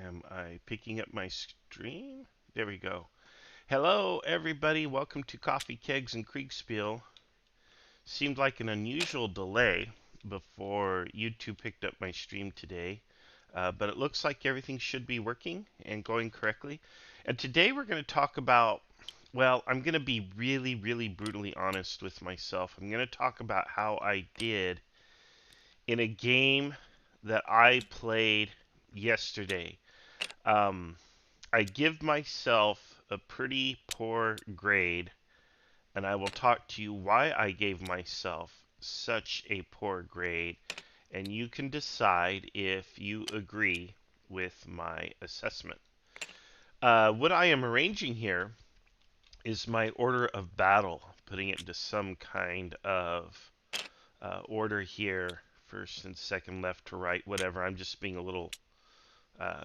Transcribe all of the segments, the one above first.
Am I picking up my stream? There we go. Hello, everybody. Welcome to Coffee, Kegs, and Kriegsspiel. Seemed like an unusual delay before YouTube picked up my stream today, but it looks like everything should be working and going correctly. And today we're going to talk about, well, I'm going to be really, really brutally honest with myself. I'm going to talk about how I did in a game that I played yesterday. Um, I give myself a pretty poor grade, and I will talk to you why I gave myself such a poor grade, and you can decide if you agree with my assessment. What I am arranging here is my order of battle, putting it into some kind of order here, first and second, left to right, whatever. I'm just being a little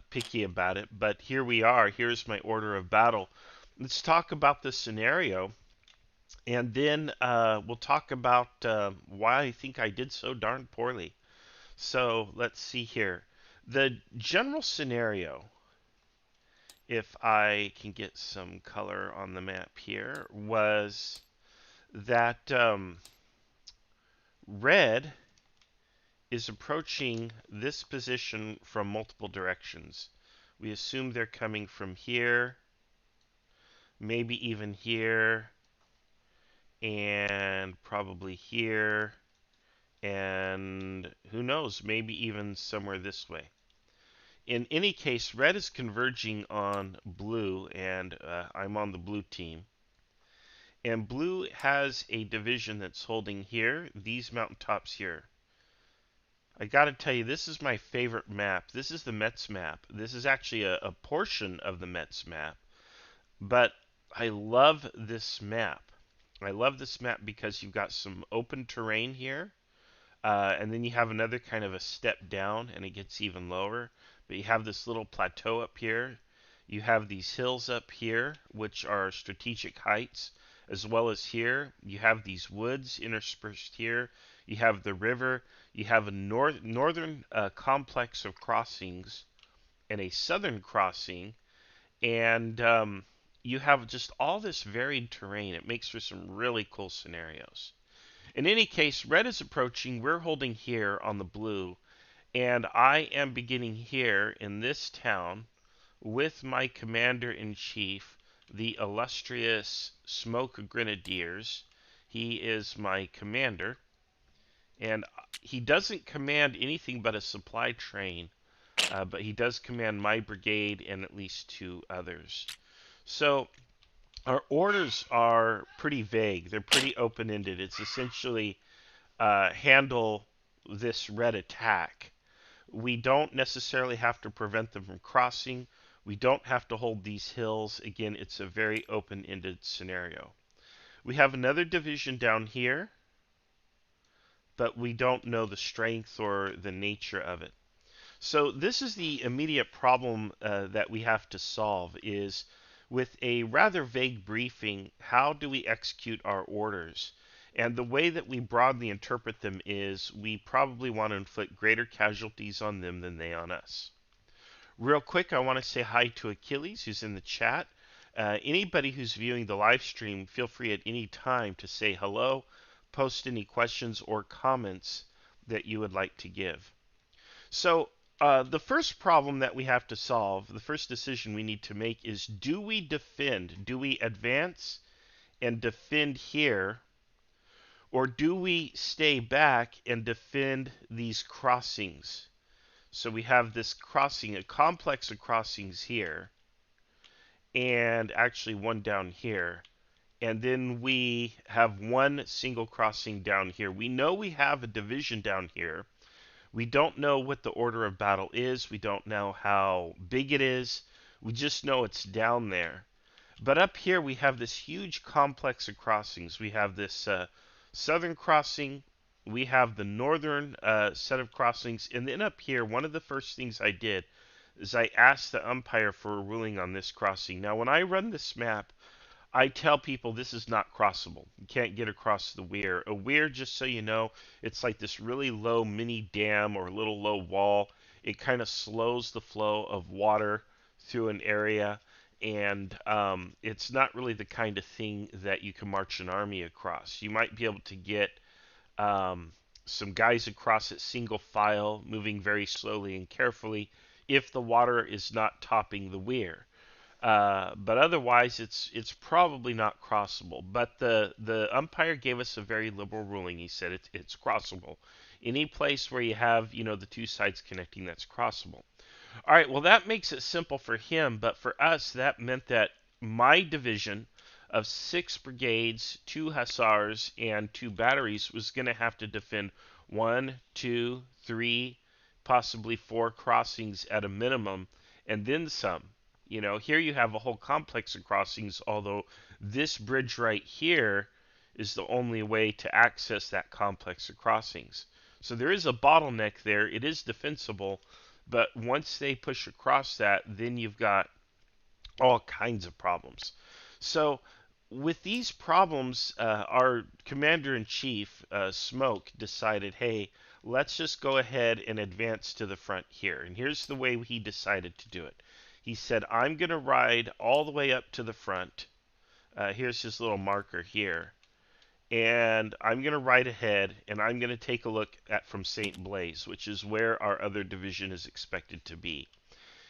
picky about it, but here we are. Here's my order of battle. Let's talk about the scenario, and then we'll talk about why I think I did so darn poorly. So let's see here. The general scenario, if I can get some color on the map here, was that red is approaching this position from multiple directions. We assume they're coming from here, maybe even here, and probably here, and who knows, maybe even somewhere this way. In any case, red is converging on blue, and I'm on the blue team. And blue has a division that's holding here, these mountaintops here. I gotta tell you, this is my favorite map. This is the Mets map. This is actually a portion of the Mets map. But I love this map. I love this map because you've got some open terrain here, and then you have another kind of a step down, and it gets even lower. But you have this little plateau up here. You have these hills up here, which are strategic heights, as well as here. You have these woods interspersed here. You have the river. You have a northern complex of crossings and a southern crossing, and you have just all this varied terrain. It makes for some really cool scenarios. In any case, red is approaching. We're holding here on the blue, and I am beginning here in this town with my commander in chief, the illustrious Smoke Grenadiers. He is my commander, and he doesn't command anything but a supply train, but he does command my brigade and at least two others. So our orders are pretty vague. They're pretty open-ended. It's essentially handle this red attack. We don't necessarily have to prevent them from crossing. We don't have to hold these hills. Again, it's a very open-ended scenario. We have another division down here, but we don't know the strength or the nature of it. So this is the immediate problem that we have to solve is with a rather vague briefing, how do we execute our orders? And the way that we broadly interpret them is we probably want to inflict greater casualties on them than they on us. Real quick, I want to say hi to Achilles, who's in the chat. Anybody who's viewing the live stream, feel free at any time to say hello, post any questions or comments that you would like to give. So, the first problem that we have to solve, the first decision we need to make is, do we defend? Do we advance and defend here? Or do we stay back and defend these crossings? So we have this crossing, a complex of crossings here, and actually one down here. And then we have one single crossing down here. We know we have a division down here. We don't know what the order of battle is. We don't know how big it is. We just know it's down there. But up here we have this huge complex of crossings. We have this southern crossing. We have the northern set of crossings. And then up here, one of the first things I did is I asked the umpire for a ruling on this crossing. Now, when I run this map, I tell people this is not crossable. You can't get across the weir. A weir, just so you know, it's like this really low mini dam or little low wall. It kind of slows the flow of water through an area, and it's not really the kind of thing that you can march an army across. You might be able to get um, some guys across it single file, moving very slowly and carefully, if the water is not topping the weir. But otherwise, it's probably not crossable. But the umpire gave us a very liberal ruling. He said it's crossable. Any place where you have the two sides connecting, that's crossable. All right, well, that makes it simple for him, but for us, that meant that my division of 6 brigades, 2 hussars, and 2 batteries was going to have to defend one, two, three, possibly 4 crossings at a minimum, and then some. Here you have a whole complex of crossings, although this bridge right here is the only way to access that complex of crossings. So there is a bottleneck there. It is defensible, but once they push across that, then you've got all kinds of problems. So, with these problems, our commander in chief, Smoke, decided, hey, let's just go ahead and advance to the front here. And here's the way he decided to do it. He said, I'm going to ride all the way up to the front. Here's his little marker here. And I'm going to ride ahead, and I'm going to take a look at from St. Blaise, which is where our other division is expected to be.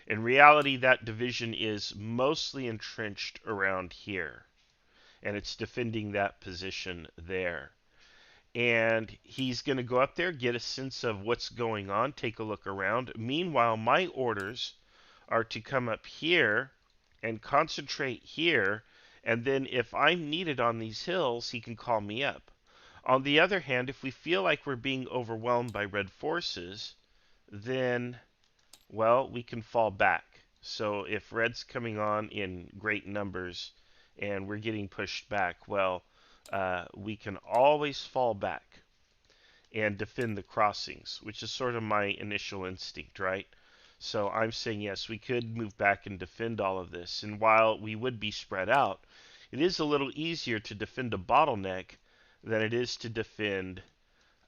In reality, that division is mostly entrenched around here, and it's defending that position there. And he's going to go up there, get a sense of what's going on, take a look around. Meanwhile, my orders are to come up here and concentrate here, and then if I'm needed on these hills, he can call me up. On the other hand, if we feel like we're being overwhelmed by red forces, then, well, we can fall back. So if red's coming on in great numbers and we're getting pushed back, well, we can always fall back and defend the crossings, which is sort of my initial instinct, right? So I'm saying yes, we could move back and defend all of this. And while we would be spread out, it is a little easier to defend a bottleneck than it is to defend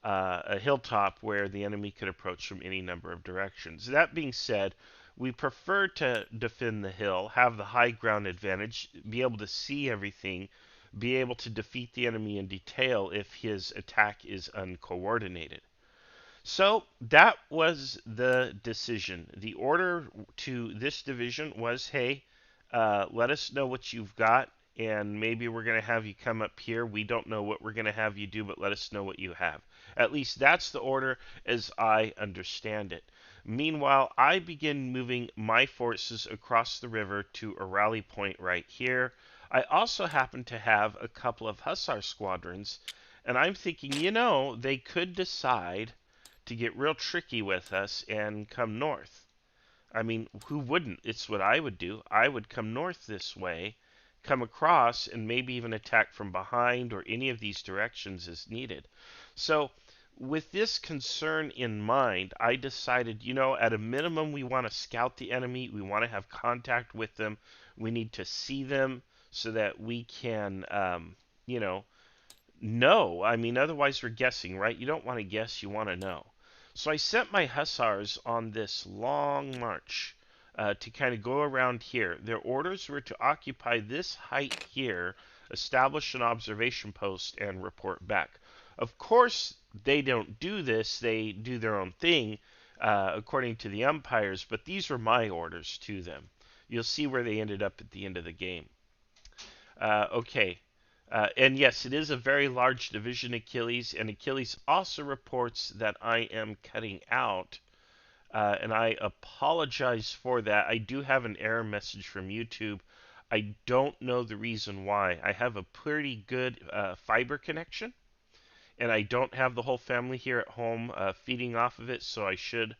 a hilltop where the enemy could approach from any number of directions. That being said, we prefer to defend the hill, have the high ground advantage, be able to see everything, be able to defeat the enemy in detail if his attack is uncoordinated. So that was the decision. The order to this division was, hey, let us know what you've got, and maybe we're going to have you come up here. We don't know what we're going to have you do, but let us know what you have. At least that's the order as I understand it. Meanwhile, I begin moving my forces across the river to a rally point right here. I also happen to have a couple of hussar squadrons, and I'm thinking, they could decide to get real tricky with us and come north. I mean, who wouldn't? It's what I would do. I would come north this way, come across, and maybe even attack from behind or any of these directions as needed. So, with this concern in mind, I decided, at a minimum, we want to scout the enemy. We want to have contact with them. We need to see them so that we can, know. I mean, otherwise we're guessing, right? You don't want to guess, you want to know. So I sent my hussars on this long march to kind of go around here. Their orders were to occupy this height here, establish an observation post, and report back. Of course, they don't do this. They do their own thing according to the umpires, but these were my orders to them. You'll see where they ended up at the end of the game. Okay. And yes, it is a very large division, Achilles, and Achilles also reports that I am cutting out, and I apologize for that. I do have an error message from YouTube. I don't know the reason why. I have a pretty good fiber connection, and I don't have the whole family here at home feeding off of it, so I should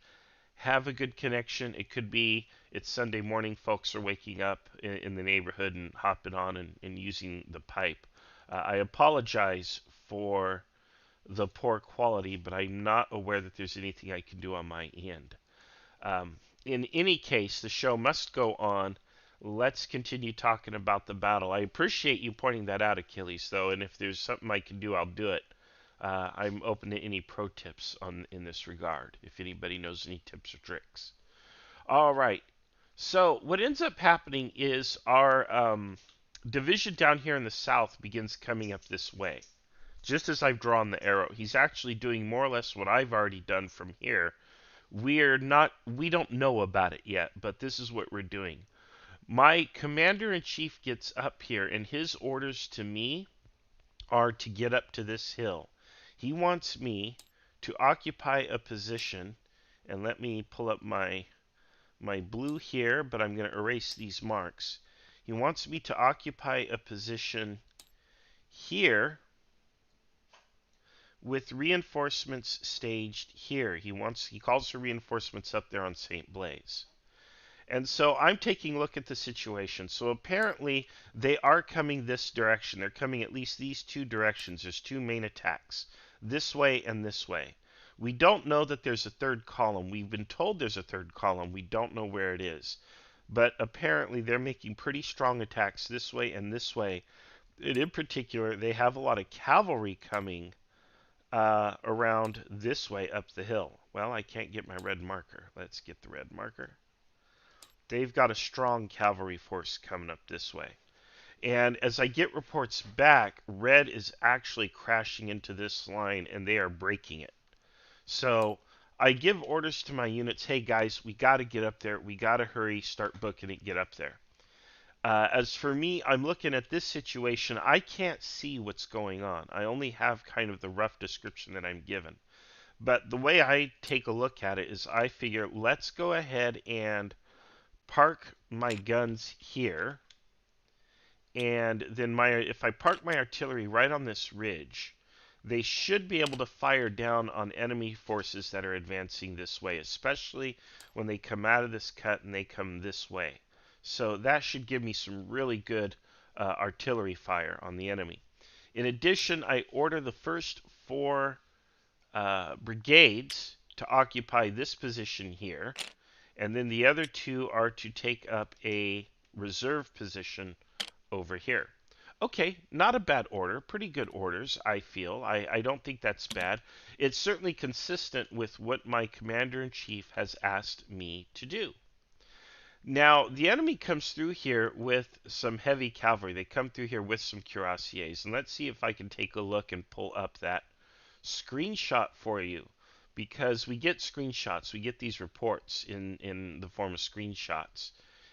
have a good connection. It could be it's Sunday morning, folks are waking up in the neighborhood and hopping on and using the pipe. I apologize for the poor quality, but I'm not aware that there's anything I can do on my end. In any case, the show must go on. let's continue talking about the battle. I appreciate you pointing that out, Achilles, though, and if there's something I can do, I'll do it. I'm open to any pro tips in this regard, if anybody knows any tips or tricks. All right. So what ends up happening is our division down here in the south begins coming up this way. Just as I've drawn the arrow, he's actually doing more or less what I've already done from here. We don't know about it yet, but this is what we're doing. My commander in chief gets up here, and his orders to me are to get up to this hill. He wants me to occupy a position, and let me pull up my blue here, but I'm going to erase these marks. He wants me to occupy a position here with reinforcements staged here. He calls for reinforcements up there on St. Blaise. And so I'm taking a look at the situation. So apparently they are coming this direction. They're coming at least these two directions. There's two main attacks, this way and this way. We don't know that there's a third column. We've been told there's a third column. We don't know where it is. But apparently they're making pretty strong attacks this way and this way. And in particular, they have a lot of cavalry coming around this way up the hill. Well, I can't get my red marker. Let's get the red marker. They've got a strong cavalry force coming up this way. And as I get reports back, red is actually crashing into this line and they are breaking it. So I give orders to my units, hey guys, we got to get up there. We got to hurry, start booking it, get up there. As for me, I'm looking at this situation. I can't see what's going on. I only have kind of the rough description that I'm given. But the way I take a look at it is I figure let's go ahead and park my guns here, and then if I park my artillery right on this ridge, they should be able to fire down on enemy forces that are advancing this way, especially when they come out of this cut and they come this way. So that should give me some really good artillery fire on the enemy. In addition, I order the first four brigades to occupy this position here, and then the other two are to take up a reserve position over here. Okay, not a bad order. Pretty good orders, I feel. I don't think that's bad. It's certainly consistent with what my commander-in-chief has asked me to do. Now, the enemy comes through here with some heavy cavalry. They come through here with some cuirassiers. And let's see if I can take a look and pull up that screenshot for you, because we get screenshots, we get these reports in the form of screenshots.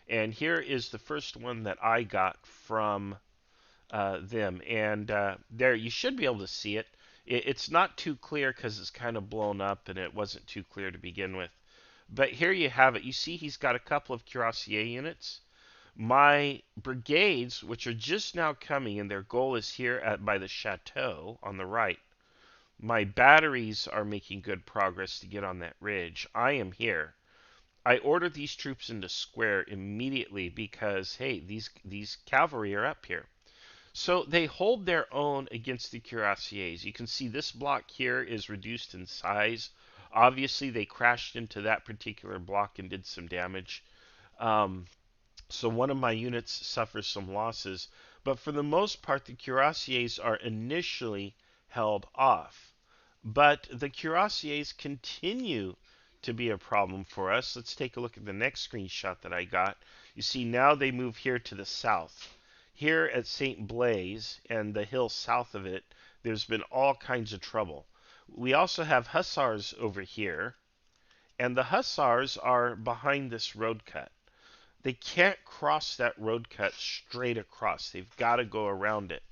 And here is the first one that I got from them. And there, you should be able to see it. It's not too clear because it's kind of blown up and it wasn't too clear to begin with. But here you have it. You see he's got a couple of cuirassier units. My brigades, which are just now coming, and their goal is here by the chateau on the right. My batteries are making good progress to get on that ridge. I am here. I order these troops into square immediately because, hey, these cavalry are up here. So they hold their own against the cuirassiers. You can see this block here is reduced in size. Obviously, they crashed into that particular block and did some damage. So one of my units suffers some losses. But for the most part, the cuirassiers are initially held off. But the cuirassiers continue to be a problem for us. Let's take a look at the next screenshot that I got. You see now they move here to the south. Here at St. Blaise and the hill south of it, there's been all kinds of trouble. We also have hussars over here, and the hussars are behind this road cut. They can't cross that road cut straight across. They've got to go around it.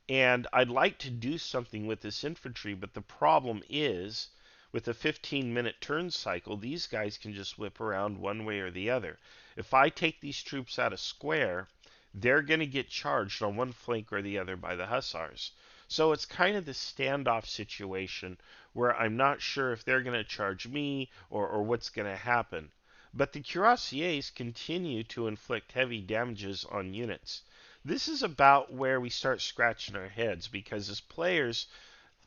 And I'd like to do something with this infantry, but the problem is, with a 15-minute turn cycle, these guys can just whip around one way or the other. If I take these troops out of square, they're going to get charged on one flank or the other by the hussars. So it's kind of the standoff situation where I'm not sure if they're going to charge me or what's going to happen. But the cuirassiers continue to inflict heavy damages on units. This is about where we start scratching our heads, because as players,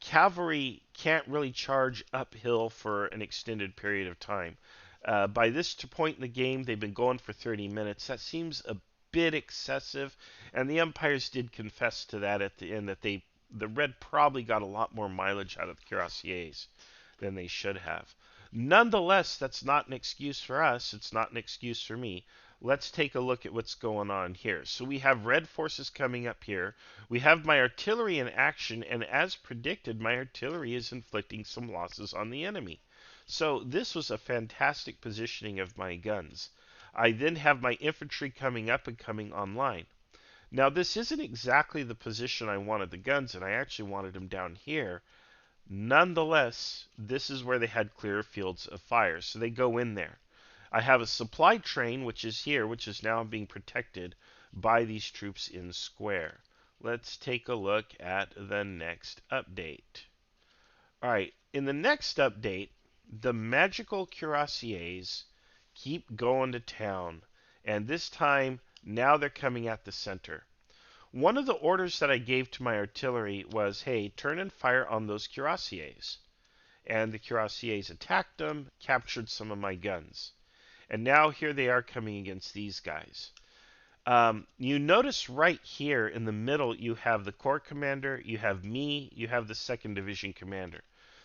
cavalry can't really charge uphill for an extended period of time. By this point in the game, they've been going for 30 minutes. That seems a bit excessive, and the umpires did confess to that at the end that the red probably got a lot more mileage out of the cuirassiers than they should have. Nonetheless, that's not an excuse for us. It's not an excuse for me. Let's take a look at what's going on here. So we have red forces coming up here. We have my artillery in action, and as predicted, my artillery is inflicting some losses on the enemy. So this was a fantastic positioning of my guns. I then have my infantry coming up and coming online. Now this isn't exactly the position I wanted the guns in. I actually wanted them down here. Nonetheless, this is where they had clear fields of fire, so they go in there. I have a supply train, which is here, which is now being protected by these troops in square. Let's take a look at the next update. Alright, in the next update, the magical cuirassiers keep going to town, and this time, now they're coming at the center. One of the orders that I gave to my artillery was, hey, turn and fire on those cuirassiers. And the cuirassiers attacked them, captured some of my guns. And now here they are coming against these guys. You notice right here in the middle you have the Corps Commander, you have me, you have the 2nd Division Commander.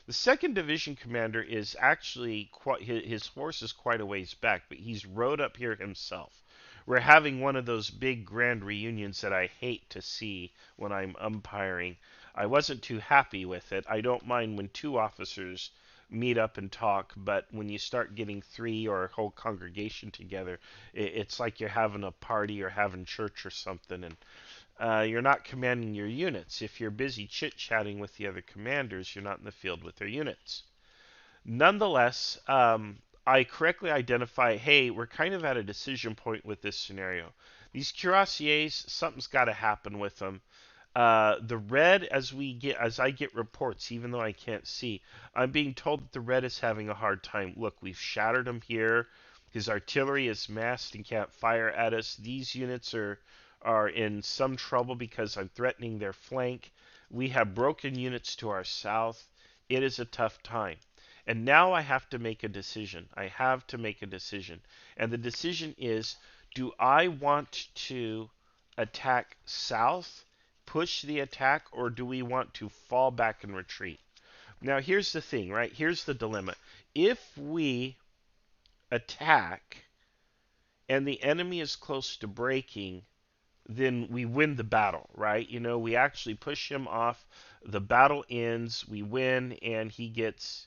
The 2nd Division Commander is actually, his horse is quite a ways back, but he's rode up here himself. We're having one of those big grand reunions that I hate to see when I'm umpiring. I wasn't too happy with it. I don't mind when 2 officers meet up and talk, but when you start getting 3 or a whole congregation together, it's like you're having a party or having church or something, and you're not commanding your units. If you're busy chit-chatting with the other commanders, you're not in the field with their units. Nonetheless, I correctly identify, hey, we're kind of at a decision point with this scenario. These cuirassiers, something's got to happen with them. The red, as I get reports, even though I can't see, I'm being told that the red is having a hard time. Look, we've shattered him here. His artillery is massed and can't fire at us. These units are in some trouble because I'm threatening their flank. We have broken units to our south. It is a tough time. And now I have to make a decision. I have to make a decision. And the decision is, do I want to attack south, push the attack, or do we want to fall back and retreat? Now here's the thing, right? Here's the dilemma. If we attack and the enemy is close to breaking, then we win the battle, right? You know, we actually push him off, the battle ends, we win, and he gets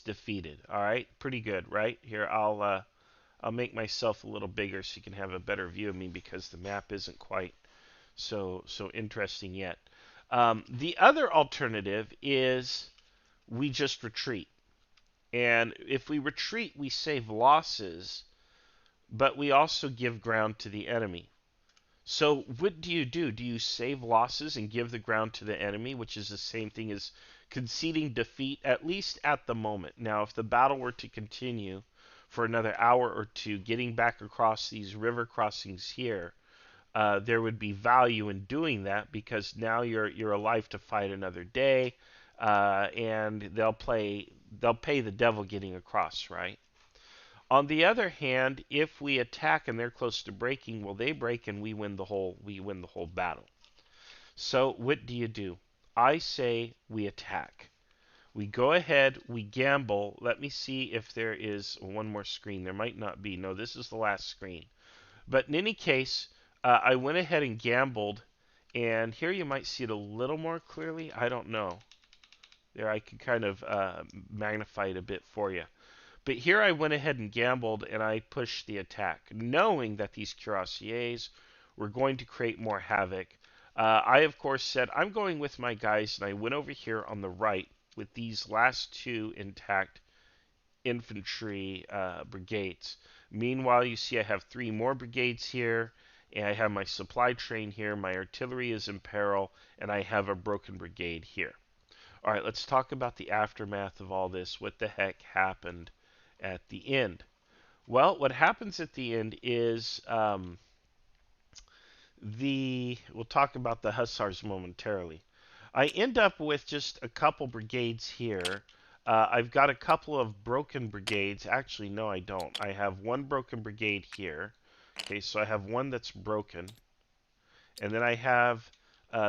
defeated. All right, pretty good, right? Here, I'll make myself a little bigger so you can have a better view of me because the map isn't quite so interesting yet. The other alternative is we just retreat, and if we retreat, we save losses, but we also give ground to the enemy. So what do you do? Do you save losses and give the ground to the enemy, which is the same thing as conceding defeat, at least at the moment? Now, if the battle were to continue for another hour or two, getting back across these river crossings here, there would be value in doing that because now you're alive to fight another day, and they'll pay the devil getting across, right? On the other hand, if we attack and they're close to breaking, well, they break and we win the whole battle. So what do you do? I say we attack. We go ahead, we gamble. Let me see if there is one more screen. There might not be. No, this is the last screen. But in any case, I went ahead and gambled, and here you might see it a little more clearly. I don't know. There, I can kind of magnify it a bit for you. But here I went ahead and gambled and I pushed the attack, knowing that these cuirassiers were going to create more havoc. I, of course, said, I'm going with my guys, and I went over here on the right with these last 2 intact infantry brigades. Meanwhile, you see I have 3 more brigades here, and I have my supply train here, my artillery is in peril, and I have a broken brigade here. All right, let's talk about the aftermath of all this. What the heck happened at the end? Well, what happens at the end is we'll talk about the hussars momentarily. I end up with just a couple brigades here. I've got a couple of broken brigades. Actually, no, I don't. I have one broken brigade here. Okay, so I have one that's broken. And then I have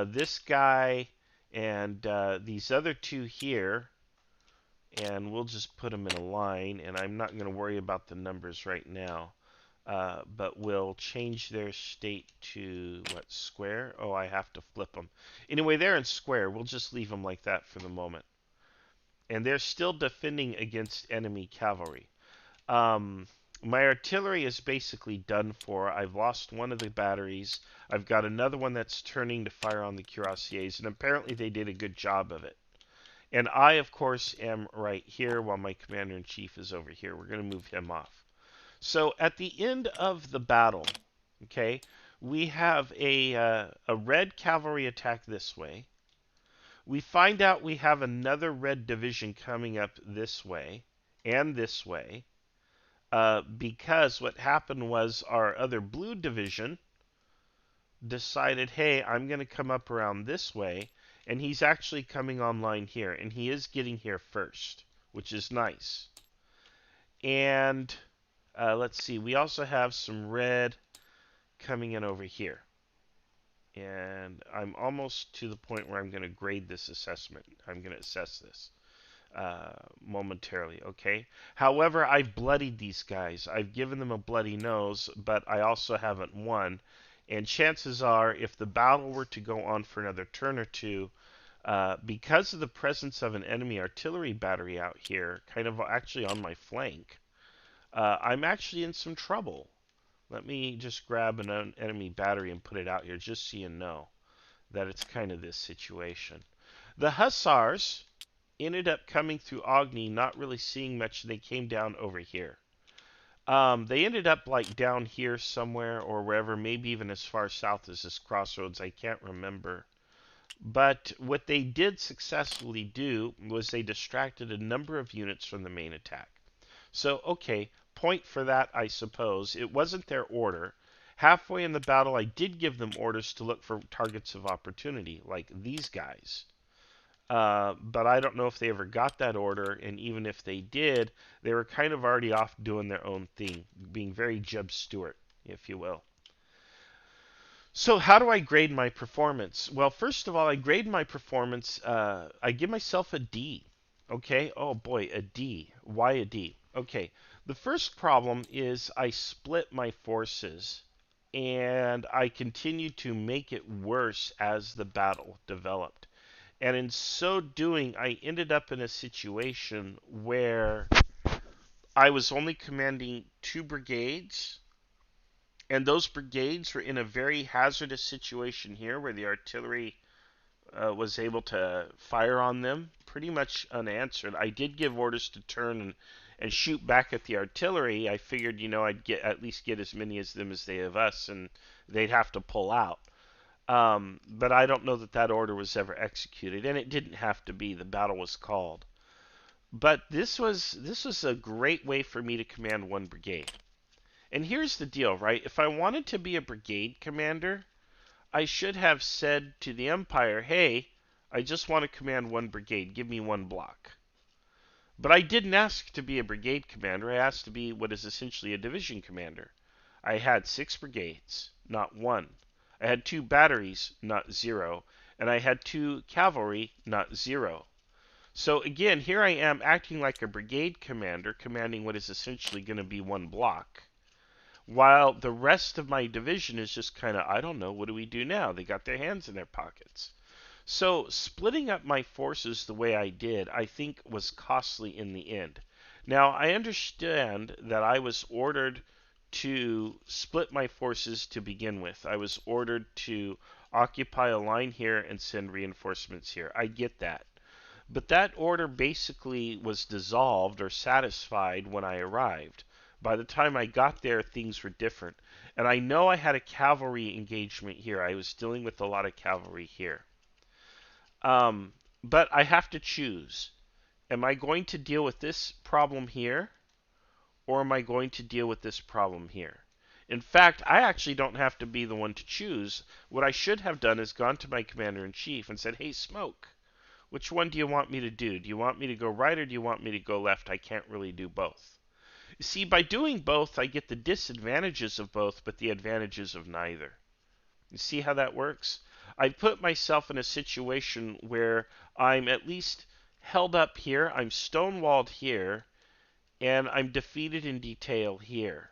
this guy and these other two here. And we'll just put them in a line. And I'm not going to worry about the numbers right now. But we'll change their state to, what, square? Oh, I have to flip them. Anyway, they're in square. We'll just leave them like that for the moment. And they're still defending against enemy cavalry. Um, my artillery is basically done for. I've lost one of the batteries. I've got another one that's turning to fire on the cuirassiers, and apparently they did a good job of it. And I, of course, am right here while my commander-in-chief is over here. We're going to move him off. So at the end of the battle, okay, we have a red cavalry attack this way. We find out we have another red division coming up this way and this way. Because what happened was our other blue division decided, hey, I'm going to come up around this way, and he's actually coming online here, and he is getting here first, which is nice. And let's see, we also have some red coming in over here. And I'm almost to the point where I'm going to grade this assessment. I'm going to assess this momentarily, okay? However, I've bloodied these guys. I've given them a bloody nose, but I also haven't won. And chances are, if the battle were to go on for another turn or two, because of the presence of an enemy artillery battery out here, kind of actually on my flank, I'm actually in some trouble. Let me just grab an enemy battery and put it out here just so you know that it's kind of this situation. The Hussars ended up coming through Agni, not really seeing much. They came down over here. They ended up like down here somewhere or wherever, maybe even as far south as this crossroads. I can't remember. But what they did successfully do was they distracted a number of units from the main attack. So, okay, point for that, I suppose. It wasn't their order. Halfway in the battle, I did give them orders to look for targets of opportunity, like these guys. But I don't know if they ever got that order, and even if they did, they were kind of already off doing their own thing, being very Jeb Stuart, if you will. So how do I grade my performance? Well, first of all, I grade my performance. I give myself a D. Okay. Oh boy, a D. Why a D? Okay. The first problem is I split my forces, and I continued to make it worse as the battle developed. And in so doing, I ended up in a situation where I was only commanding 2 brigades, and those brigades were in a very hazardous situation here where the artillery was able to fire on them pretty much unanswered. I did give orders to turn and shoot back at the artillery. I figured, I'd at least get as many of them as they of us, and they'd have to pull out. But I don't know that that order was ever executed, and it didn't have to be. The battle was called. But this was a great way for me to command 1 brigade. And here's the deal, right? If I wanted to be a brigade commander, I should have said to the Empire, hey, I just want to command 1 brigade. Give me 1 block. But I didn't ask to be a brigade commander. I asked to be what is essentially a division commander. I had 6 brigades, not 1. I had 2 batteries, not 0. And I had 2 cavalry, not 0. So again, here I am acting like a brigade commander, commanding what is essentially going to be 1 block. While the rest of my division is just kind of, I don't know, what do we do now? They got their hands in their pockets. So splitting up my forces the way I did, I think was costly in the end. Now, I understand that I was ordered to split my forces to begin with. I was ordered to occupy a line here and send reinforcements here. I get that. But that order basically was dissolved or satisfied when I arrived. By the time I got there, things were different. And I know I had a cavalry engagement here. I was dealing with a lot of cavalry here. But I have to choose. Am I going to deal with this problem here, or am I going to deal with this problem here? In fact, I actually don't have to be the one to choose. What I should have done is gone to my commander-in-chief and said, hey, Smoke, which one do you want me to do? Do you want me to go right or do you want me to go left? I can't really do both. See, by doing both, I get the disadvantages of both, but the advantages of neither. You see how that works? I put myself in a situation where I'm at least held up here, I'm stonewalled here, and I'm defeated in detail here.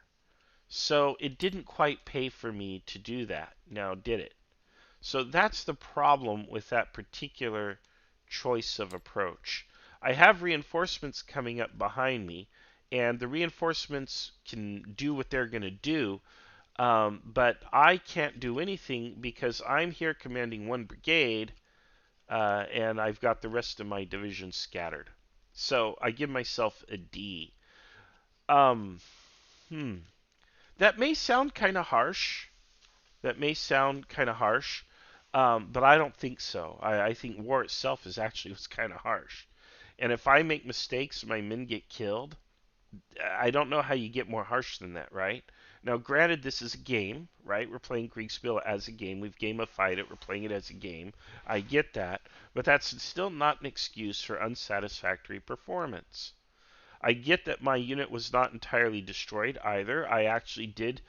So it didn't quite pay for me to do that. Now, did it? So that's the problem with that particular choice of approach. I have reinforcements coming up behind me, and the reinforcements can do what they're going to do, but I can't do anything because I'm here commanding one brigade, and I've got the rest of my division scattered. So I give myself a D. Um, hmm. That may sound kind of harsh. That may sound kind of harsh, but I don't think so. I think war itself is actually what's kind of harsh. And if I make mistakes, my men get killed. I don't know how you get more harsh than that, right? Now, granted, this is a game, right? We're playing Kriegsspiel as a game. We've gamified it. We're playing it as a game. I get that, but that's still not an excuse for unsatisfactory performance. I get that my unit was not entirely destroyed either. I actually did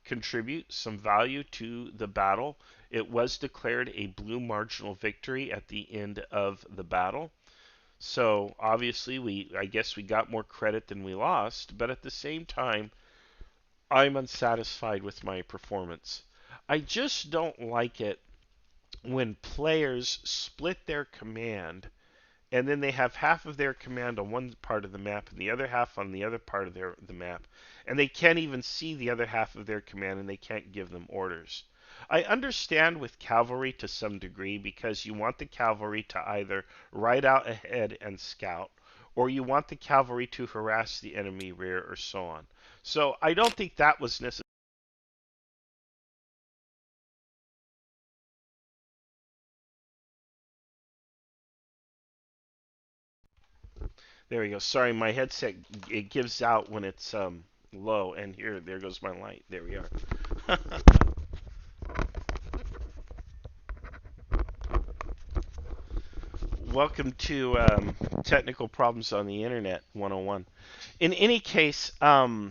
contribute some value to the battle. It was declared a blue marginal victory at the end of the battle. So obviously I guess we got more credit than we lost, but at the same time I'm unsatisfied with my performance. I just don't like it when players split their command and then they have half of their command on one part of the map and the other half on the other part of the map, and they can't even see the other half of their command and they can't give them orders. I understand with cavalry to some degree because you want the cavalry to either ride out ahead and scout, or you want the cavalry to harass the enemy rear or so on. So I don't think that was necessary. There we go. Sorry, my headset it gives out when it's low, and there goes my light. There we are. Welcome to Technical Problems on the Internet 101. In any case, I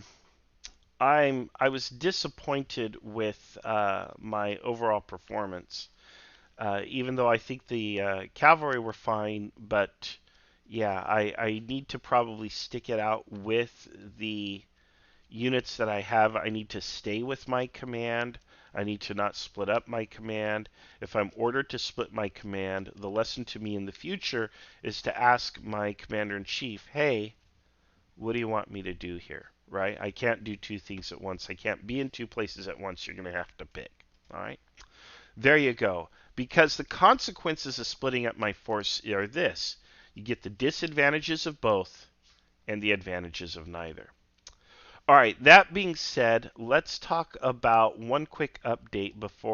was disappointed with my overall performance, even though I think the cavalry were fine. But yeah, I need to probably stick it out with the units that I have. I need to stay with my command. I need to not split up my command. If I'm ordered to split my command, the lesson to me in the future is to ask my commander in chief, hey, what do you want me to do here? Right? I can't do two things at once. I can't be in two places at once. You're going to have to pick. All right? There you go. Because the consequences of splitting up my force are this: you get the disadvantages of both and the advantages of neither. All right, that being said, let's talk about one quick update before